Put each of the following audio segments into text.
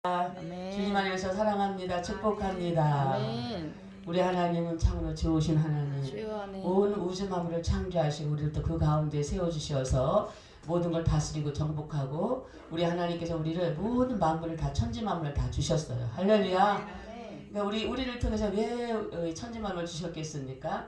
아멘. 주님 안에서 사랑합니다. 축복합니다. 아멘. 우리 하나님은 참으로 좋으신 하나님. 주여, 아멘. 온 우주 만물을 창조하시고 우리를 또 그 가운데 세워주셔서 모든 걸 다스리고 정복하고 우리 하나님께서 우리를 모든 만물을 다 천지 만물을 다 주셨어요. 할렐루야. 그러니까 우리를 통해서 왜 천지 만물을 주셨겠습니까?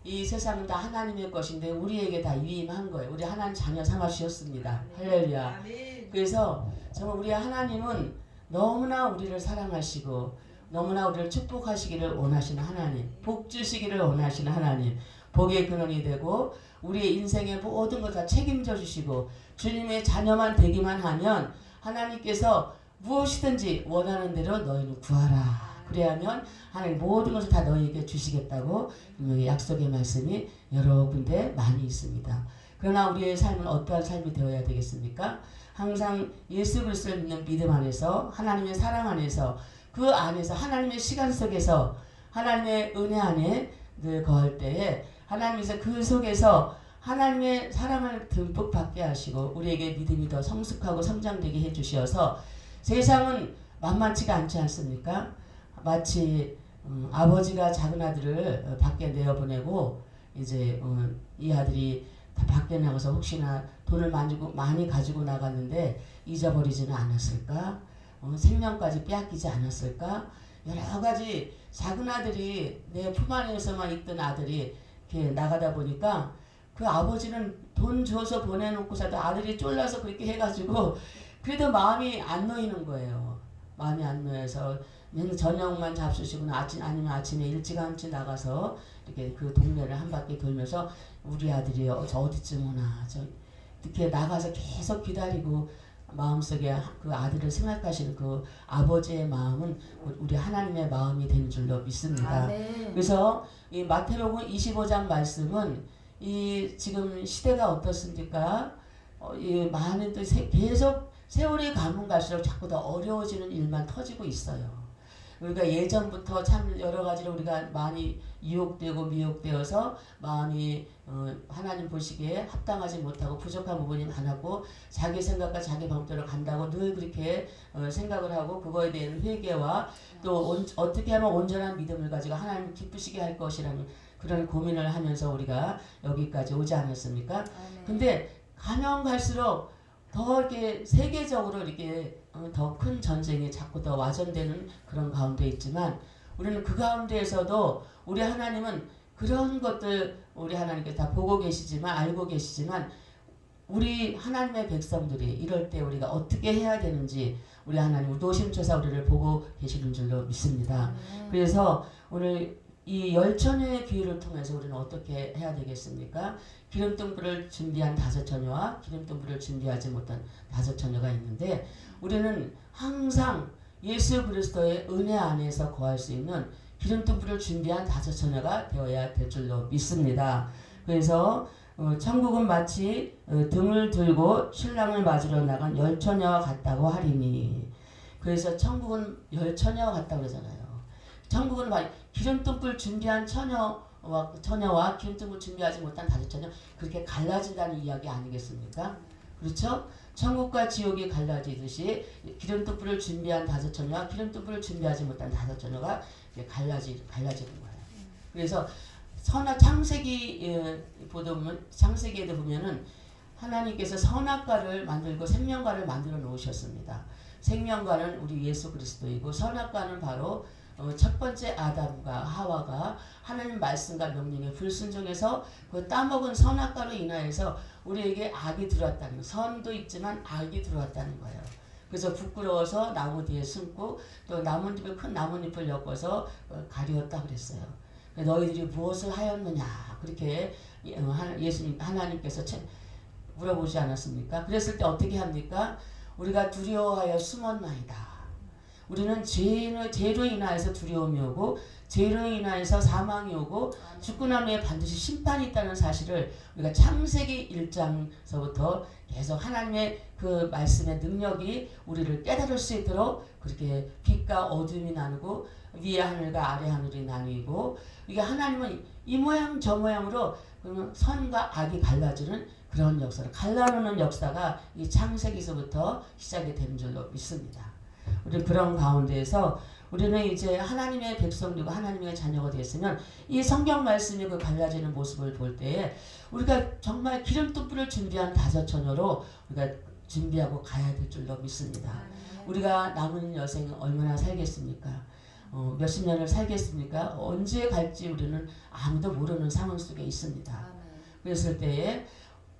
이 세상은 다 하나님의 것인데 우리에게 다 위임한 거예요. 우리 하나님 자녀 삼아 주셨습니다. 할렐루야. 그래서 정말 우리 하나님은 너무나 우리를 사랑하시고 너무나 우리를 축복하시기를 원하시는 하나님, 복 주시기를 원하시는 하나님, 복의 근원이 되고 우리의 인생의 모든 걸 다 책임져 주시고 주님의 자녀만 되기만 하면 하나님께서 무엇이든지 원하는 대로 너희는 구하라. 그래야면 하나님 모든 것을 다 너희에게 주시겠다고 분명히 약속의 말씀이 여러 군데 많이 있습니다. 그러나 우리의 삶은 어떠한 삶이 되어야 되겠습니까? 항상 예수 그리스도를 믿는 믿음 안에서 하나님의 사랑 안에서 그 안에서 하나님의 시간 속에서 하나님의 은혜 안에 늘 거할 때에 하나님께서 그 속에서 하나님의 사랑을 듬뿍 받게 하시고 우리에게 믿음이 더 성숙하고 성장되게 해주셔서 세상은 만만치가 않지 않습니까? 마치 아버지가 작은 아들을 밖에 내어보내고 이제 이 아들이 밖에 나가서 혹시나 돈을 많이 가지고 나갔는데 잊어버리지는 않았을까? 생명까지 빼앗기지 않았을까? 여러 가지 작은 아들이 내 품 안에서만 있던 아들이 이렇게 나가다 보니까 그 아버지는 돈 줘서 보내놓고서도 아들이 쫄라서 그렇게 해가지고 그래도 마음이 안 놓이는 거예요. 마음이 안 놓여서 저녁만 잡수시거나 아니면 아침에 일찌감치 나가서 이렇게 그 동네를 한 바퀴 돌면서 우리 아들이 어디쯤 오나 이렇게 나가서 계속 기다리고 마음속에 그 아들을 생각하시는 그 아버지의 마음은 우리 하나님의 마음이 되는 줄로 믿습니다. 아멘. 그래서 이 마태복음 25장 말씀은 이 지금 시대가 어떻습니까? 이 많은 또 계속 세월이 가면 갈수록 자꾸 더 어려워지는 일만 터지고 있어요. 우리가 예전부터 참 여러 가지로 우리가 많이 유혹되고 미혹되어서 마음이 하나님 보시기에 합당하지 못하고 부족한 부분이 많았고 자기 생각과 자기 방법대로 간다고 늘 그렇게 생각을 하고 그거에 대한 회개와 또 어떻게 하면 온전한 믿음을 가지고 하나님 기쁘시게 할 것이라는 그런 고민을 하면서 우리가 여기까지 오지 않았습니까? 근데 가면 갈수록 더 이렇게 세계적으로 이렇게 더 큰 전쟁이 자꾸 더 와전되는 그런 가운데 있지만 우리는 그 가운데에서도 우리 하나님은 그런 것들 우리 하나님께서 다 보고 계시지만 알고 계시지만 우리 하나님의 백성들이 이럴 때 우리가 어떻게 해야 되는지 우리 하나님 노심초사 우리를 보고 계시는 줄로 믿습니다. 그래서 오늘 이 열처녀의 비유를 통해서 우리는 어떻게 해야 되겠습니까? 기름등불을 준비한 5처녀와 기름등불을 준비하지 못한 5처녀가 있는데 우리는 항상 예수 그리스도의 은혜 안에서 거할 수 있는 기름등불을 준비한 5처녀가 되어야 될 줄로 믿습니다. 그래서 천국은 마치 등을 들고 신랑을 맞으러 나간 열처녀와 같다고 하리니 그래서 천국은 열처녀와 같다고 그러잖아요. 천국은 기름등불 준비한 처녀와 기름등불 준비하지 못한 5처녀 그렇게 갈라진다는 이야기 아니겠습니까? 그렇죠? 천국과 지옥이 갈라지듯이 기름등불을 준비한 5처녀와 기름등불을 준비하지 못한 5처녀가 갈라지는 거예요. 그래서 창세기에도 보면은 하나님께서 선악과를 만들고 생명과를 만들어 놓으셨습니다. 생명과는 우리 예수 그리스도이고 선악과는 바로 첫 번째 아담과 하와가 하나님 말씀과 명령에 불순종해서 그 따먹은 선악과로 인하여서 우리에게 악이 들어왔다는 거예요. 선도 있지만 악이 들어왔다는 거예요. 그래서 부끄러워서 나무 뒤에 숨고 또 나뭇잎을 큰 나뭇잎을 엮어서 가리웠다 그랬어요. 너희들이 무엇을 하였느냐 그렇게 예수님 하나님께서 물어보지 않았습니까? 그랬을 때 어떻게 합니까? 우리가 두려워하여 숨었나이다. 우리는 죄로 인하여서 두려움이 오고 죄로 인하여서 사망이 오고 죽고 난 후에 반드시 심판이 있다는 사실을 우리가 창세기 1장서부터 계속 하나님의 그 말씀의 능력이 우리를 깨달을 수 있도록 그렇게 빛과 어둠이 나누고 위에 하늘과 아래 하늘이 나뉘고 이게 하나님은 이 모양 저 모양으로 선과 악이 갈라지는 그런 역사를 갈라놓는 역사가 이 창세기서부터 시작이 된 줄로 믿습니다. 우리 그런 가운데에서 우리는 이제 하나님의 백성되고 하나님의 자녀가 됐으면 이 성경 말씀이 그 갈라지는 모습을 볼 때에 우리가 정말 기름뚱불을 준비한 다섯처녀로 우리가 준비하고 가야 될 줄로 믿습니다. 우리가 남은 여생 얼마나 살겠습니까? 몇십 년을 살겠습니까? 언제 갈지 우리는 아무도 모르는 상황 속에 있습니다. 그랬을 때에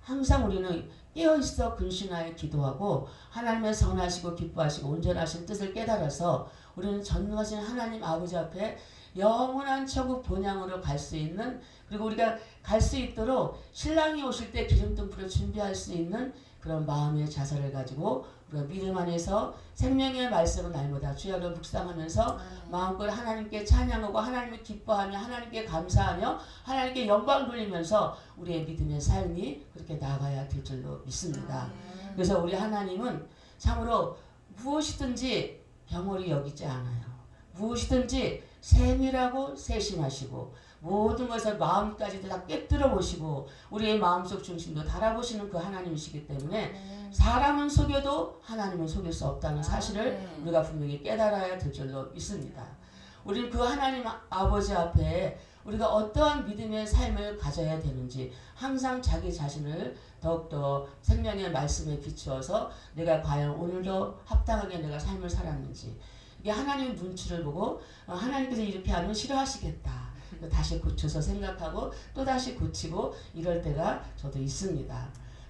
항상 우리는 깨어있어 근신하여 기도하고 하나님의 선하시고 기뻐하시고 온전하신 뜻을 깨달아서 우리는 전능하신 하나님 아버지 앞에 영원한 천국 본향으로 갈 수 있는, 그리고 우리가 갈 수 있도록 신랑이 오실 때 기름등불을 준비할 수 있는 그런 마음의 자세를 가지고 우리가 믿음 안에서 생명의 말씀을 날마다 주야로 묵상하면서 마음껏 하나님께 찬양하고 하나님을 기뻐하며 하나님께 감사하며 하나님께 영광 돌리면서 우리의 믿음의 삶이 그렇게 나아가야 될 줄로 믿습니다. 그래서 우리 하나님은 참으로 무엇이든지 병홀히 여기지 않아요. 무엇이든지 세밀하고 세심하시고 모든 것을 마음까지도 다 꿰뚫어 보시고 우리의 마음속 중심도 달아보시는 그 하나님이시기 때문에 사람은 속여도 하나님은 속일 수 없다는 사실을 우리가 분명히 깨달아야 될 줄로 믿습니다. 우리는 그 하나님 아버지 앞에 우리가 어떠한 믿음의 삶을 가져야 되는지 항상 자기 자신을 더욱더 생명의 말씀에 비추어서 내가 과연 오늘도 합당하게 내가 삶을 살았는지, 이게 하나님의 눈치를 보고 하나님께서 이렇게 하면 싫어하시겠다. 다시 고쳐서 생각하고 또 다시 고치고 이럴 때가 저도 있습니다.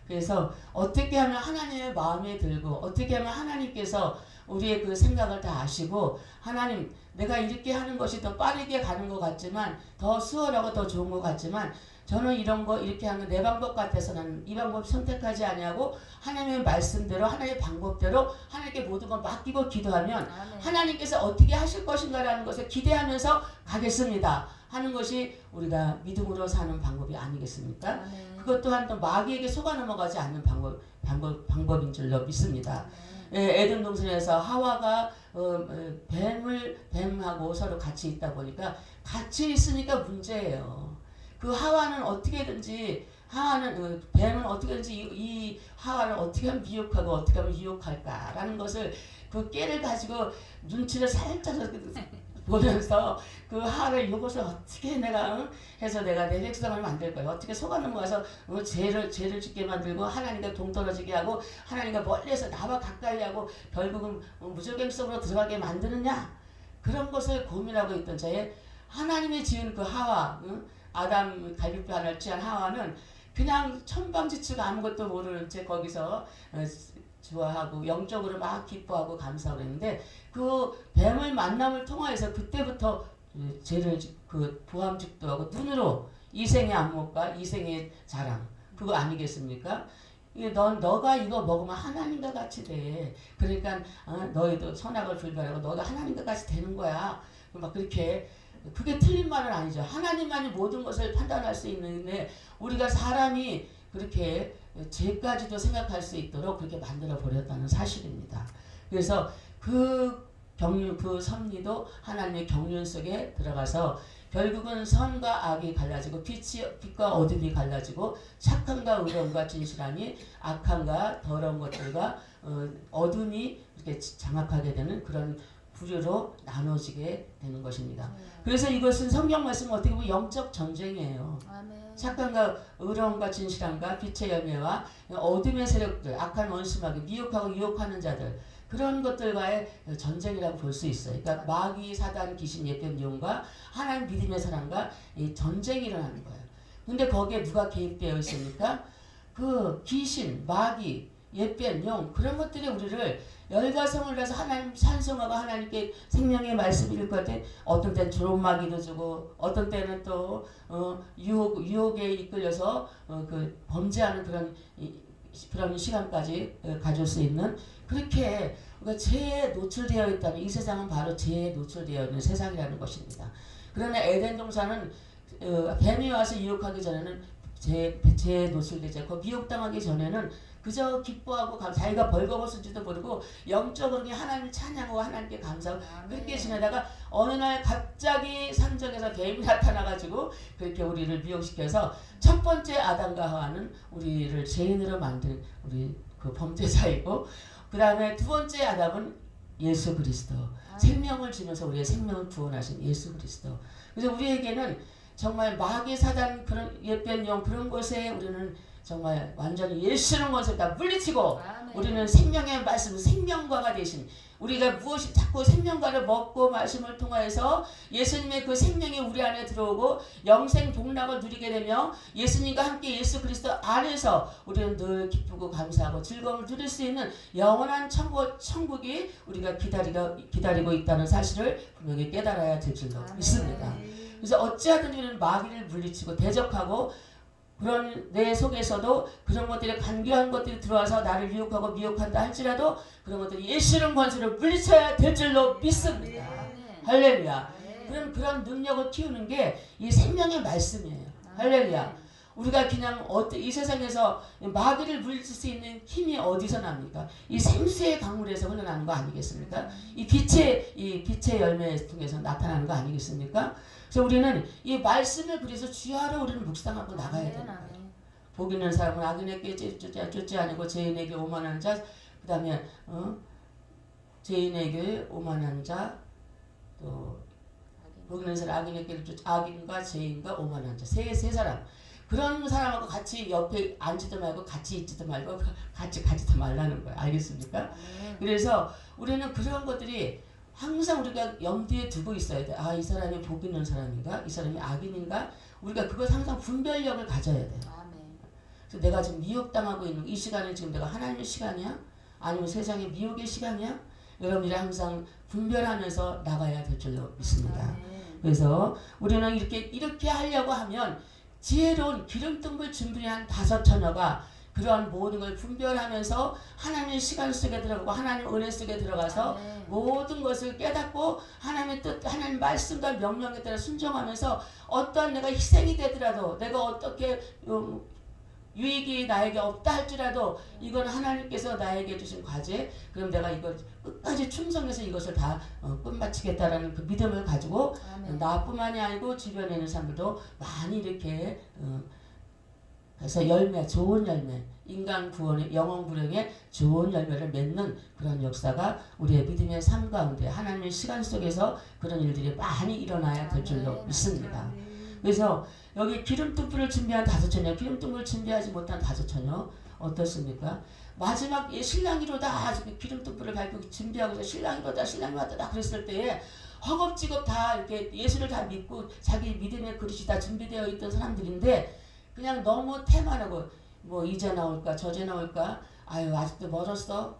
그래서 어떻게 하면 하나님의 마음에 들고 어떻게 하면 하나님께서 우리의 그 생각을 다 아시고 하나님 내가 이렇게 하는 것이 더 빠르게 가는 것 같지만 더 수월하고 더 좋은 것 같지만 저는 이런 거 이렇게 하는 내 방법 같아서 나는 이 방법 선택하지 아니하고 하나님의 말씀대로 하나님의 방법대로 하나님께 모든 걸 맡기고 기도하면 하나님께서 어떻게 하실 것인가라는 것을 기대하면서 가겠습니다 하는 것이 우리가 믿음으로 사는 방법이 아니겠습니까? 그것 또한 또 마귀에게 속아 넘어가지 않는 방법인 줄로 믿습니다. 에덴 동산에서 하와가 뱀하고 서로 같이 있다 보니까 같이 있으니까 문제예요. 그 하와는 어떻게든지 뱀은 어떻게든지 이 하와를 어떻게 하면 미혹하고 어떻게 하면 유혹할까라는 것을 그 깨를 가지고 눈치를 살짝 보면서 그 하와를 이것을 어떻게 내가 해서 내가 내 백성을 만들 거야. 어떻게 속아 넘어가서 죄를 짓게 만들고 하나님과 동떨어지게 하고 하나님과 멀리서 나와 가까이 하고 결국은 무저갱성으로 들어가게 만드느냐. 그런 것을 고민하고 있던 자에 하나님이 지은 그 하와, 아담 갈비뼈 하나를 취한 하와는 그냥 천방지축 아무것도 모르는 채 거기서 좋아하고 영적으로 막 기뻐하고 감사하고 했는데 그 뱀을 만남을 통하여서 그때부터 죄를 그 부함직도 하고 눈으로 이생의 안목과 이생의 자랑 그거 아니겠습니까? 너가 이거 먹으면 하나님과 같이 돼. 그러니까 너희도 선악을 분별하고 너가 하나님과 같이 되는 거야. 막 그렇게 그게 틀린 말은 아니죠. 하나님만이 모든 것을 판단할 수 있는데 우리가 사람이 그렇게 죄까지도 생각할 수 있도록 그렇게 만들어 버렸다는 사실입니다. 그래서 그 섭리도 하나님의 경륜 속에 들어가서 결국은 선과 악이 갈라지고 빛과 어둠이 갈라지고 착함과 의로움과 진실함이 악함과 더러운 것들과 어둠이 이렇게 장악하게 되는 그런 부류로 나눠지게 되는 것입니다. 그래서 이것은 성경 말씀은 어떻게 보면 영적 전쟁이에요. 착함과 의로움과 진실함과 빛의 열매와 어둠의 세력들, 악한 원수마귀, 미혹하고 유혹하는 자들 그런 것들과의 전쟁이라고 볼 수 있어요. 그러니까 마귀, 사단, 귀신, 예뱀, 용과 하나님 믿음의 사람과 이 전쟁이 일어나는 거예요. 근데 거기에 누가 개입되어 있습니까? 그 귀신, 마귀, 예뱀, 용 그런 것들이 우리를 열과성을 해서 하나님 찬송하고 하나님께 생명의 말씀 읽을 때 어떤 때는 조롱마귀도 주고 어떤 때는 또 유혹에 이끌려서 그 범죄하는 그런 시간까지 가질 수 있는 그렇게 죄에 노출되어 있다는 이 세상은 바로 죄에 노출되어 있는 세상이라는 것입니다. 그러나 에덴 동산은 뱀이 와서 유혹하기 전에는 죄에 노출되지 않고 미혹당하기 전에는 그저 기뻐하고 자기가 벌거벗은지도 모르고 영적으로 하나님을 찬양하고 하나님께 감사하고 그렇게 지내다가 어느 날 갑자기 산적에서 뱀이 나타나가지고 그렇게 우리를 미혹시켜서 첫 번째 아담과 하와는 우리를 죄인으로 만든 우리 그 범죄자이고 그 다음에 두 번째 아담은 예수 그리스도. 생명을 주면서 우리의 생명을 구원하신 예수 그리스도. 그래서 우리에게는 정말 마귀 사단 그런 옛변 영 그런 것에 우리는 정말 완전히 예수는 것을 다 물리치고 우리는 생명의 말씀 생명과가 되신 우리가 무엇이 자꾸 생명과를 먹고 말씀을 통하여서 예수님의 그 생명이 우리 안에 들어오고 영생 복락을 누리게 되며 예수님과 함께 예수 그리스도 안에서 우리는 늘 기쁘고 감사하고 즐거움을 누릴 수 있는 영원한 천국이 우리가 기다리고 있다는 사실을 분명히 깨달아야 될 줄로 믿습니다. 그래서 어찌하든 우리는 마귀를 물리치고 대적하고 그런 내 속에서도 그런 것들이 간교한 것들이 들어와서 나를 유혹하고 미혹한다 할지라도 그런 것들이 예수는 권세를 물리쳐야 될 줄로 믿습니다. 할렐루야. 그런 능력을 키우는 게 이 생명의 말씀이에요. 할렐루야. 우리가 그냥 이 세상에서 마귀를 물리칠 수 있는 힘이 어디서 납니까? 이 생수의 강물에서 흘러나는 거 아니겠습니까? 이 빛의 열매 통해서 나타나는 거 아니겠습니까? 그래서 우리는 이 말씀을 그래서 주야로 우리는 묵상하고 나가야 됩니다. 복 있는 사람은 악인에게 쫓지 아니고 죄인에게 오만한 자, 그 다음에 죄인에게 오만한 자, 또 복 있는 사람 악인에게 악인과 죄인과 오만한 자, 세 사람. 그런 사람하고 같이 옆에 앉지도 말고 같이 있지도 말고 같이 가지도 말라는 거예요. 알겠습니까? 그래서 우리는 그런 것들이 항상 우리가 염두에 두고 있어야 돼. 아, 이 사람이 복 있는 사람인가? 이 사람이 악인인가? 우리가 그것 항상 분별력을 가져야 돼요. 그래서 내가 지금 미혹당하고 있는 이 시간에 지금 내가 하나님의 시간이야? 아니면 세상의 미혹의 시간이야? 여러분들이 항상 분별하면서 나가야 될 줄로 믿습니다. 그래서 우리는 이렇게 하려고 하면 지혜로운 기름등불 준비한 5처녀가 그러한 모든 걸 분별하면서 하나님의 시간 속에 들어가고 하나님의 은혜 속에 들어가서 모든 것을 깨닫고 하나님의 뜻, 하나님의 말씀과 명령에 따라 순종하면서 어떠한 내가 희생이 되더라도 내가 어떻게 유익이 나에게 없다 할지라도 이건 하나님께서 나에게 주신 과제, 그럼 내가 이걸 끝까지 충성해서 이것을 다 끝마치겠다라는 그 믿음을 가지고 나뿐만이 아니고 주변에 있는 사람들도 많이 이렇게 그래서 열매, 좋은 열매, 인간 구원의 영혼 불행의 좋은 열매를 맺는 그런 역사가 우리의 믿음의 삶 가운데 하나님의 시간 속에서 그런 일들이 많이 일어나야 될 줄로 믿습니다. 그래서 여기 기름등불을 준비한 5처녀, 기름등불을 준비하지 못한 5처녀 어떻습니까? 마지막 신랑이로다 기름등불을 밝히고 준비하고서 신랑이로다 그랬을 때에 허겁지겁 다 이렇게 예수를 다 믿고 자기 믿음의 그릇이 다 준비되어 있던 사람들인데 그냥 너무 태만하고 뭐 이제 나올까 저제 나올까 아유 아직도 멀었어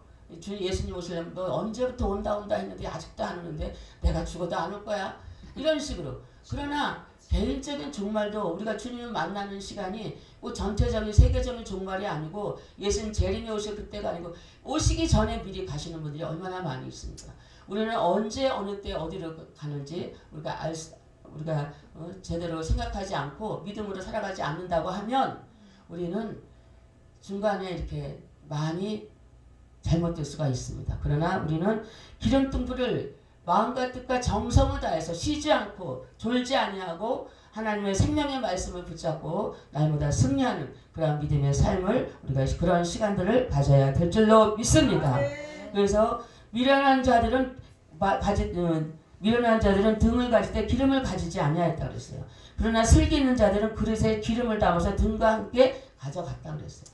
예수님 오시려면 너 언제부터 온다 했는데 아직도 안 오는데 내가 죽어도 안 올 거야 이런 식으로. 그러나 개인적인 종말도 우리가 주님을 만나는 시간이 꼭 전체적인 세계적인 종말이 아니고 예수님 재림에 오실 그때가 아니고 오시기 전에 미리 가시는 분들이 얼마나 많이 있습니까? 우리는 언제 어느 때 어디로 가는지 우리가 제대로 생각하지 않고 믿음으로 살아가지 않는다고 하면 우리는 중간에 이렇게 많이 잘못될 수가 있습니다. 그러나 우리는 기름등불을 마음과 뜻과 정성을 다해서 쉬지 않고 졸지 아니하고 하나님의 생명의 말씀을 붙잡고 날마다 승리하는 그런 믿음의 삶을 우리가 그런 시간들을 가져야 될 줄로 믿습니다. 그래서 미련한 자들은 등을 가질 때 기름을 가지지 아니하였다 그랬어요. 그러나 슬기 있는 자들은 그릇에 기름을 담아서 등과 함께 가져갔다 그랬어요.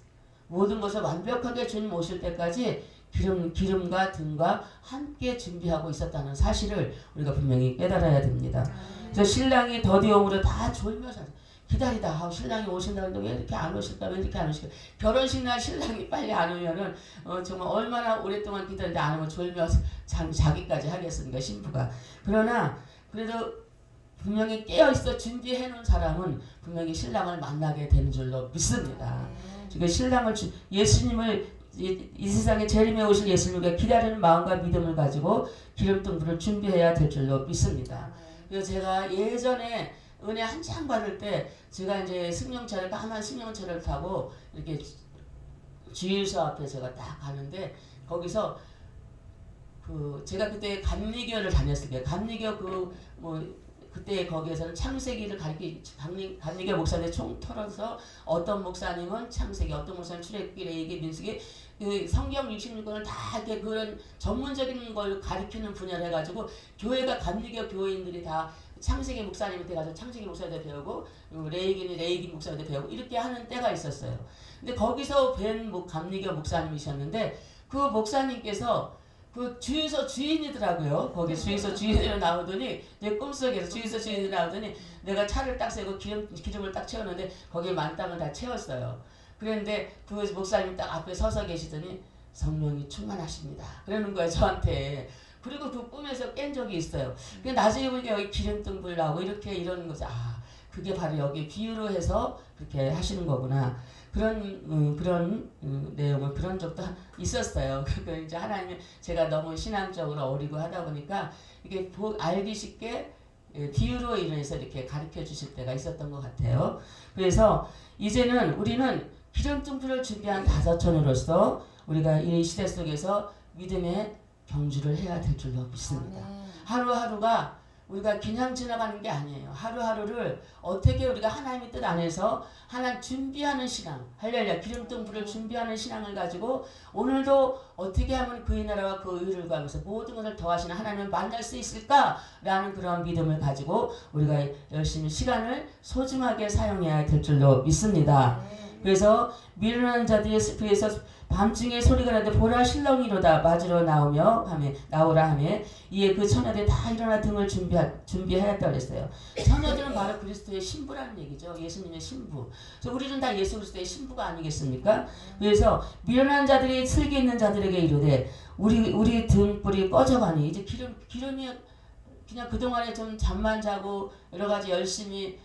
모든 것을 완벽하게 주님 오실 때까지 기름과 등과 함께 준비하고 있었다는 사실을 우리가 분명히 깨달아야 됩니다. 그래서 신랑이 더디움으로 다 졸면서 기다리다 신랑이 오신다는데 왜 이렇게 안 오실까 왜 이렇게 안 오실까. 결혼식 날 신랑이 빨리 안 오면은 정말 얼마나 오랫동안 기다리다 안 오면 졸면서 자기까지 하겠습니까 신부가. 그러나 그래도 분명히 깨어있어 준비해 놓은 사람은 분명히 신랑을 만나게 되는 줄로 믿습니다. 지금 신랑을 예수님을 이 세상에 재림에 오실 예수님과 기다리는 마음과 믿음을 가지고 기름등불을 준비해야 될 줄로 믿습니다. 그래서 제가 예전에 은혜 한창 받을 때 제가 이제 까만 승용차를 타고 이렇게 주일서 앞에 제가 딱 가는데 거기서 제가 그때 감리교를 다녔을 때 감리교 그 그때 거기에서는 창세기를 감리교 목사들 총 털어서 어떤 목사님은 창세기, 어떤 목사님 출애굽기, 레위기, 민수기 그 성경 66권을 다 이렇게 그런 전문적인 걸 가리키는 분야를 해가지고 교회가 감리교 교인들이 다 창세기 목사님한테 가서 창세기 목사님한테 배우고 레위기는 레위기 목사님한테 배우고 이렇게 하는 때가 있었어요. 근데 거기서 뵌 감리교 목사님이셨는데 그 목사님께서 그 주유소 주인이더라고요. 거기 주유소 주인으로 나오더니 내 꿈속에서 주유소 주인으로 나오더니 내가 차를 딱 세고 기름을 딱 채웠는데 거기에 만땅을 다 채웠어요. 그런데 그 목사님이 딱 앞에 서서 계시더니 성령이 충만하십니다. 그러는 거예요 저한테. 그리고 그 꿈에서 깬 적이 있어요. 근데 나중에 보니까 여기 기름등불 나오고 이렇게 이러는 거죠. 아 그게 바로 여기 비유로 해서 그렇게 하시는 거구나. 그런 내용을 그런 적도 있었어요. 그러니까 이제 하나님은 제가 너무 신앙적으로 어리고 하다 보니까 이게 알기 쉽게 비유로 인해서 이렇게 가르쳐 주실 때가 있었던 것 같아요. 그래서 이제는 우리는 기름등불을 준비한 다섯천으로서 우리가 이 시대 속에서 믿음의 경주를 해야 될 줄로 믿습니다. 하루하루가 우리가 그냥 지나가는 게 아니에요. 하루하루를 어떻게 우리가 하나님의 뜻 안에서 하나님 준비하는 신앙, 할렐루야, 기름등불을 준비하는 신앙을 가지고 오늘도 어떻게 하면 그의 나라와 그 의를 구하면서 모든 것을 더하시는 하나님을 만날 수 있을까라는 그런 믿음을 가지고 우리가 열심히 시간을 소중하게 사용해야 될 줄로 믿습니다. 그래서 미련한 자들의 숲에서 밤중에 소리가 나되 보라 신랑이로다 맞으러 나오라 하며 이에 그 처녀들이 다 일어나 등을 준비하였다고 그랬어요. 처녀들은 바로 그리스도의 신부라는 얘기죠. 예수님의 신부. 그래서 우리는 다 예수 그리스도의 신부가 아니겠습니까? 그래서 미련한 자들이 슬기 있는 자들에게 이르되 우리 등불이 꺼져가니 이제 기름이 그냥 그동안에 좀 잠만 자고 여러 가지 열심히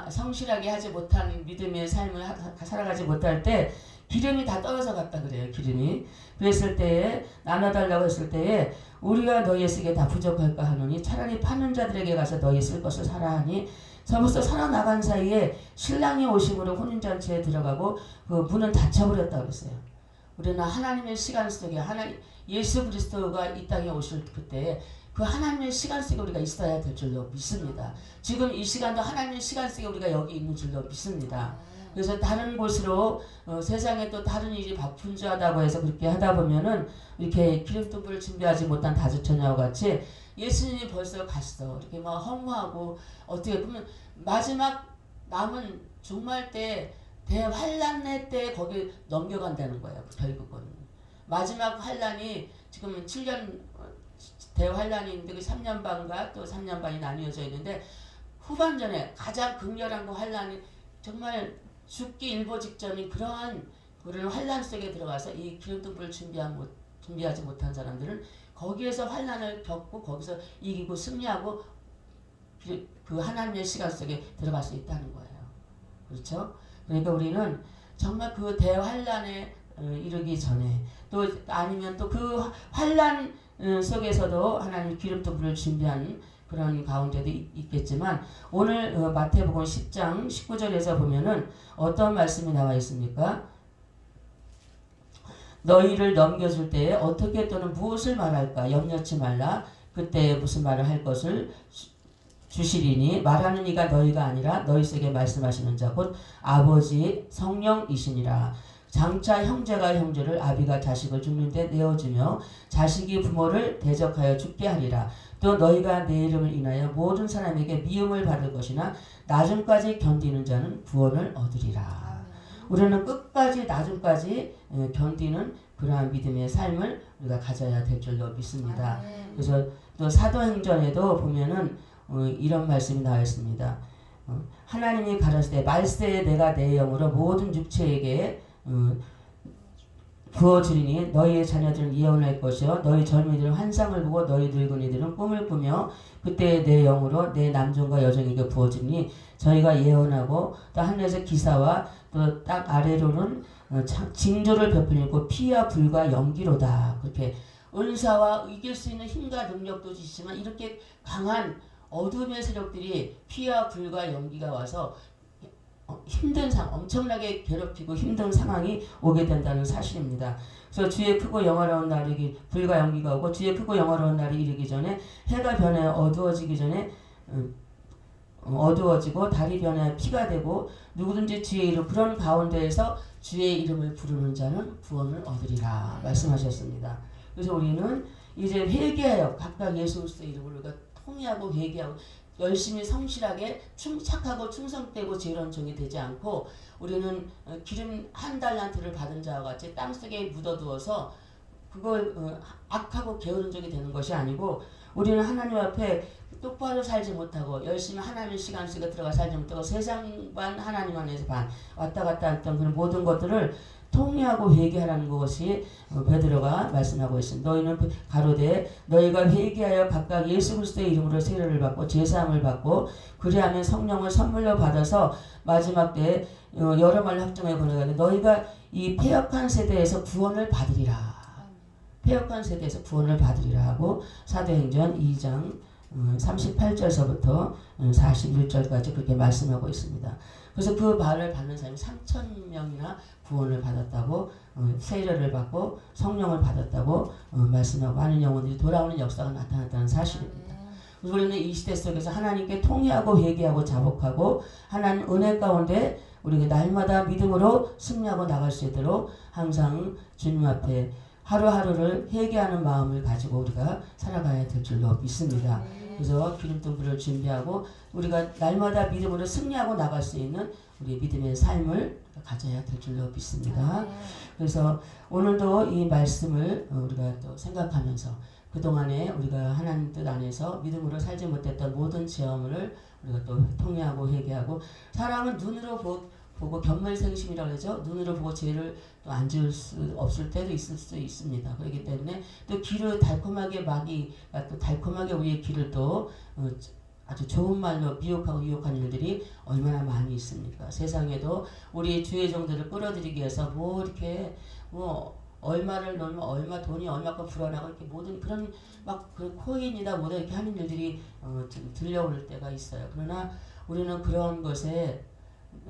성실하게 하지 못한 믿음의 삶을 살아가지 못할 때 기름이 다 떨어져 갔다 그래요. 기름이. 그랬을 때에 나눠달라고 했을 때에 우리가 너희의 쓰기에 다 부족할까 하노니 차라리 파는 자들에게 가서 너희 쓸 것을 사라 하니 벌써 살아나간 사이에 신랑이 오심으로 혼인잔치에 들어가고 그 문은 닫혀버렸다고 그랬어요. 우리는 하나님의 시간 속에 예수 그리스도가 이 땅에 오실 그때 그 하나님의 시간 속에 우리가 있어야 될 줄로 믿습니다. 지금 이 시간도 하나님의 시간 속에 우리가 여기 있는 줄로 믿습니다. 그래서 다른 곳으로 세상에 또 다른 일이 분주하다고 해서 그렇게 하다 보면은 이렇게 기름등불을 준비하지 못한 다주처녀와 같이 예수님이 벌써 갔어. 이렇게 막 허무하고 어떻게 보면 마지막 남은 종말 때 대환란의 때 거기 넘겨간다는 거예요. 결국은 마지막 환란이 지금 7년 대환란이 있는데 그 3년 반과 또 3년 반이 나뉘어져 있는데 후반전에 가장 극렬한 그 환란이 정말 죽기 일보 직전인 그러한 환란 속에 들어가서 이 기름등불을 준비하지 못한 사람들은 거기에서 환란을 겪고 거기서 이기고 승리하고 그 하나님의 시간 속에 들어갈 수 있다는 거예요. 그렇죠? 그러니까 우리는 정말 그 대환란에 이르기 전에 또 아니면 또 그 환란 속에서도 하나님 기름등불을 준비하는 그런 가운데도 있겠지만 오늘 마태복음 10장 19절에서 보면은 어떤 말씀이 나와 있습니까? 너희를 넘겨줄 때에 어떻게 또는 무엇을 말할까 염려치 말라. 그때 무슨 말을 할 것을 주시리니 말하는 이가 너희가 아니라 너희 속에 말씀하시는 자 곧 아버지 성령이시니라. 장차 형제가 형제를 아비가 자식을 죽는데 내어주며 자식이 부모를 대적하여 죽게 하리라. 또 너희가 내 이름을 인하여 모든 사람에게 미움을 받을 것이나 나중까지 견디는 자는 구원을 얻으리라. 우리는 끝까지 나중까지 견디는 그러한 믿음의 삶을 우리가 가져야 될 줄로 믿습니다. 그래서 또 사도행전에도 보면은 이런 말씀이 나와 있습니다. 하나님이 가라사대 말세에 내가 내 영으로 모든 육체에게 부어주리니 너희의 자녀들은 예언할 것이요 너희 젊은이들은 환상을 보고 너희 늙은이들은 꿈을 꾸며 그때 내 영으로 내 남종과 여종에게 부어주리니 저희가 예언하고 또 하늘에서 기사와 또 딱 아래로는 징조를 베풀고 피와 불과 연기로다. 그렇게 은사와 이길 수 있는 힘과 능력도 주시지만 이렇게 강한 어둠의 세력들이 피와 불과 연기가 와서 힘든 엄청나게 괴롭히고 힘든 상황이 오게 된다는 사실입니다. 그래서 주의 크고 영화로운 날이 불과 연기가 오고 주의 크고 영화로운 날이 이르기 전에 해가 변해 어두워지기 전에 어두워지고 달이 변해 피가 되고 누구든지 주의 이름 그런 가운데에서 주의 이름을 부르는 자는 구원을 얻으리라 말씀하셨습니다. 그래서 우리는 이제 회개하여 각각 예수 그리스도의 이름으로 우리가 통회하고 회개하고 열심히 성실하게 착하고 충성되고 지혜로운 종이 되지 않고 우리는 기름 한 달란트를 받은 자와 같이 땅속에 묻어두어서 그걸 악하고 게으른 종이 되는 것이 아니고 우리는 하나님 앞에 똑바로 살지 못하고 열심히 하나님 시간 속에 들어가 살지 못하고 세상 반 하나님 안에서 반 왔다 갔다 했던 그런 모든 것들을 통회하고 회개하라는 것이 베드로가 말씀하고 있습니다. 너희는 가로되 너희가 회개하여 각각 예수 그리스도의 이름으로 세례를 받고 제사함을 받고 그리하면 성령을 선물로 받아서 마지막 때에 여러 말로 확정하여 보내가되 너희가 이 패역한 세대에서 구원을 받으리라. 패역한 세대에서 구원을 받으리라 하고 사도행전 2장 38절서부터 41절까지 그렇게 말씀하고 있습니다. 그래서 그 말을 받는 사람이 3,000명이나 구원을 받았다고 세례를 받고 성령을 받았다고 말씀하고 많은 영혼들이 돌아오는 역사가 나타났다는 사실입니다. 우리는 이 시대 속에서 하나님께 통회하고 회개하고 자복하고 하나님 은혜 가운데 우리가 날마다 믿음으로 승리하고 나갈 수 있도록 항상 주님 앞에 하루하루를 회개하는 마음을 가지고 우리가 살아가야 될 줄로 믿습니다. 그래서 기름통불을 준비하고 우리가 날마다 믿음으로 승리하고 나갈 수 있는 우리 믿음의 삶을 가져야 될 줄로 믿습니다. 그래서 오늘도 이 말씀을 우리가 또 생각하면서 그동안에 우리가 하나님 뜻 안에서 믿음으로 살지 못했던 모든 체험을 우리가 또 통회하고 회개하고 사람은 눈으로 보고 견물생심이라고 하죠. 눈으로 보고 죄를 또 안 지을 수 없을 때도 있을 수 있습니다. 그렇기 때문에 또 귀를 달콤하게 마귀가 또 달콤하게 우리의 귀를 또 아주 좋은 말로 미혹하고 유혹하는 일들이 얼마나 많이 있습니까? 세상에도 우리 주의 종들을 끌어들이기 위해서 뭐 이렇게 뭐 얼마를 넣으면 얼마 돈이 얼마큼 불어나고 이렇게 모든 그런 막 그 코인이다 뭐다 이렇게 하는 일들이 들려오는 때가 있어요. 그러나 우리는 그런 것에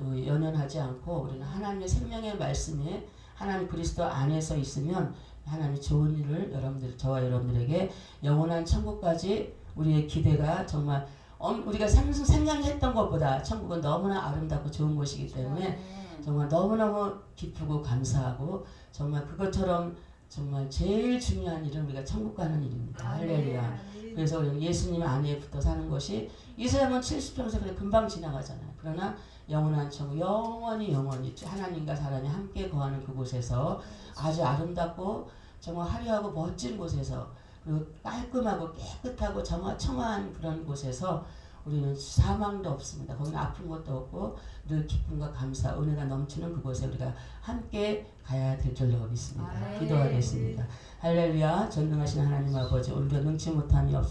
연연하지 않고 우리는 하나님의 생명의 말씀에 하나님 그리스도 안에서 있으면 하나님의 좋은 일을 저와 여러분들에게 영원한 천국까지 우리의 기대가 정말 우리가 생각했던 것보다 천국은 너무나 아름답고 좋은 곳이기 때문에 정말 너무너무 기쁘고 감사하고 정말 그것처럼 정말 제일 중요한 일은 우리가 천국 가는 일입니다. 할렐루야. 그래서 우리는 예수님 안에 붙어 사는 것이 이 세상은 70평생 그래 금방 지나가잖아요. 그러나 영원한 천국 영원히 하나님과 사람이 함께 거하는 그곳에서 아주 아름답고 정말 화려하고 멋진 곳에서 그리고 깔끔하고 깨끗하고 청아한 그런 곳에서 우리는 사망도 없습니다. 거기는 아픈 것도 없고 늘 기쁨과 감사, 은혜가 넘치는 그곳에 우리가 함께 가야 될 줄로 믿습니다. 기도하겠습니다. 할렐루야. 전능하신 하나님 아버지, 우리가 능치 못함이 없습니다.